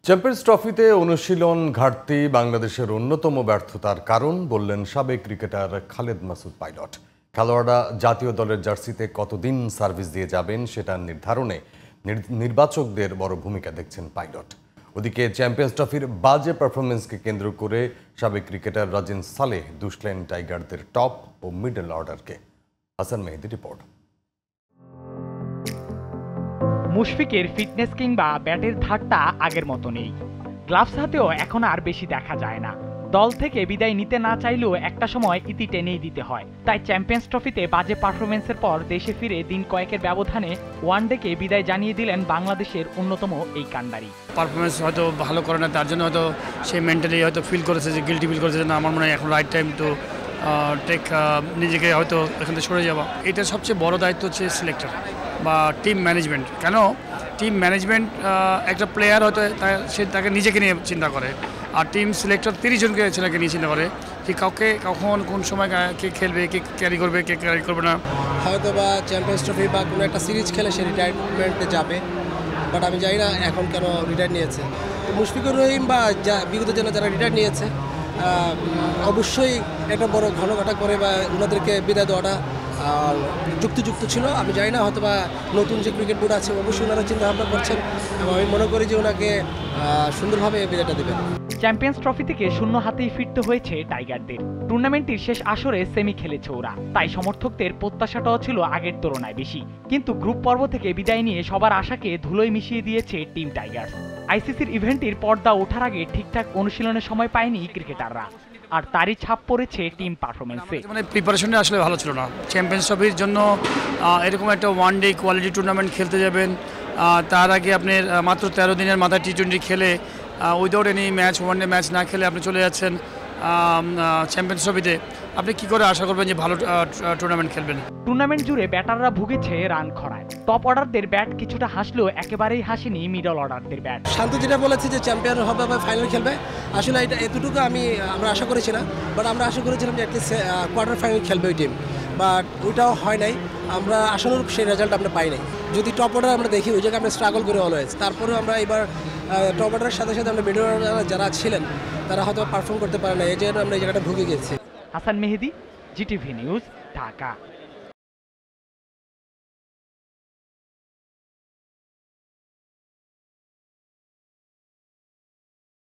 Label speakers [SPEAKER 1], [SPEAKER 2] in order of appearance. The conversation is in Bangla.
[SPEAKER 1] চ্যাম্পিয়ন্স ট্রফিতে অনুশীলন ঘাটতি বাংলাদেশের অন্যতম ব্যর্থতার কারণ বললেন সাবেক ক্রিকেটার খালেদ মাসুদ পাইলট। খেলোয়াড়রা জাতীয় দলের জার্সিতে কতদিন সার্ভিস দিয়ে যাবেন সেটা নির্ধারণে নির্বাচকদের বড় ভূমিকা দেখছেন পাইলট। ওদিকে চ্যাম্পিয়ন্স ট্রফির বাজে পারফরমেন্সকে কেন্দ্র করে সাবেক ক্রিকেটার রাজিন সালেহ দুষলেন টাইগারদের টপ ও মিডল অর্ডারকে। হাসান মেহেদি রিপোর্ট।
[SPEAKER 2] মুশফিকের ফিটনেস কিংবা ব্যাটের ধারটা আগের মতো নেই। গ্লাভস হাতেও এখন আর বেশি দেখা যায় না। দল থেকে বিদায় নিতে না চাইলেও একটা সময় ইতি টেনেই দিতে হয়। তাই চ্যাম্পিয়ন্স ট্রফিতে বাজে পারফরমেন্সের পর দেশে ফিরে দিন কয়েকের ব্যবধানে ওয়ানডেকে বিদায় জানিয়ে দিলেন বাংলাদেশের অন্যতম এই কান্ডারি।
[SPEAKER 3] পারফরমেন্স হয়তো ভালো করে না, তার জন্য হয়তো সে মেন্টালি হয়তো ফিল করেছে যে গিল্টি ফিল করেছে, না আমার মনে হয় এখন রাইট টাইম টু টেক, নিজেকে হয়তো এখান থেকে সরে যাওয়া। এটা সবচেয়ে বড় দায়িত্ব হচ্ছে সিলেক্টর বা টিম ম্যানেজমেন্ট। কেন টিম ম্যানেজমেন্ট একটা প্লেয়ার হয়তো সে তাকে নিজেকে নিয়ে চিন্তা করে, আর টিম সিলেক্টর 30 জনকে ছেলেকে নিয়ে চিন্তা করে যে কাউকে কখন কোন সময় কে খেলবে, কে ক্যারি করবে, কে ক্যারি করবে না।
[SPEAKER 4] হয়তো বা চ্যাম্পিয়ন্স ট্রফি বা কোনো একটা সিরিজ খেলে সে রিটায়ারমেন্টে যাবে, বাট আমি জানি না এখন কেন রিটায়ার নিয়েছে। মুশফিকুর রহিম বা বিগত জন্য যারা রিটায়ার নিয়েছে অবশ্যই একটা বড় ঘনঘটা করে বা ওনাদেরকে বিদায় দেওয়াটা যুক্তিযুক্ত ছিল। আমি জানি না হয়তো বা নতুন যে ক্রিকেট বোর্ড আছে অবশ্যই ওনারা চিন্তা ভাবনা করছেন এবং আমি মনে করি যে ওনাকে সুন্দরভাবে বিদায়টা দেবেন।
[SPEAKER 2] চ্যাম্পিয়ন্স ট্রফি থেকে শূন্য হাতেই ফিরতে হয়েছে টাইগারদের। টুর্নামেন্টটির শেষ আসরে সেমি খেলেছে ওরা, তাই সমর্থকদের প্রত্যাশাটাও ছিল আগের তুলনায় বেশি। কিন্তু গ্রুপ পর্ব থেকে বিদায় নিয়ে সবার আশাকে ধুলোয় মিশিয়ে দিয়েছে টিম টাইগার্স। আইসিসির ইভেন্টের পর্দা ওঠার আগে ঠিকঠাক অনুশীলনের সময় পায়নি ক্রিকেটাররা, আর তারই ছাপ পড়েছে টিম পারফরমেন্সে।
[SPEAKER 3] মানে প্রিপারেশনটা আসলে ভালো ছিল না। চ্যাম্পিয়ন্স ট্রফির জন্য এরকম একটা ওয়ানডে কোয়ালিটি টুর্নামেন্ট খেলতে যাবেন, তার আগে আপনার মাত্র 13 দিনের মাথায় টি20 খেলে without any match, one day match না খেলে আপনি চলে যাচ্ছেন চ্যাম্পিয়ন্স ট্রফিতে। আপনি কি করে আশা করবেন যে ভালো টুর্নামেন্ট খেলবেন?
[SPEAKER 2] টুর্নামেন্ট জুড়ে ব্যাটাররা ভুগেছে রান খরায়। টপ অর্ডারদের ব্যাট কিছুটা হাসলেও একেবারেই হাসেনি মিডল অর্ডারদের ব্যাট।
[SPEAKER 4] শান্ত যেটা বলেছে যে চ্যাম্পিয়ন হবে বা ফাইনাল খেলবে, আসলে এটা এতটুকু আমরা আশা করেছি না, বাট আমরা আশা করেছিলাম যে অ্যাটলিস্ট কোয়ার্টার ফাইনাল খেলবে ওই টিম, বাট ওইটাও হয় নাই। আমরা আশানুরূপ সেই রেজাল্ট আমরা পাই নাই। যদি টপ অর্ডার আমরা দেখি ওই জায়গায় আমরা স্ট্রাগল করে অলওয়েজ, তারপরেও আমরা এবার টপ অর্ডারের সাথে সাথে আমরা মিডল অর্ডার যারা ছিলেন তারা হয়তো পারফর্ম করতে পারে না, এই জন্য আমরা এই জায়গাটা ভুগে গেছি।
[SPEAKER 2] হাসান মেহেদি, জিটিভি নিউজ, ঢাকা।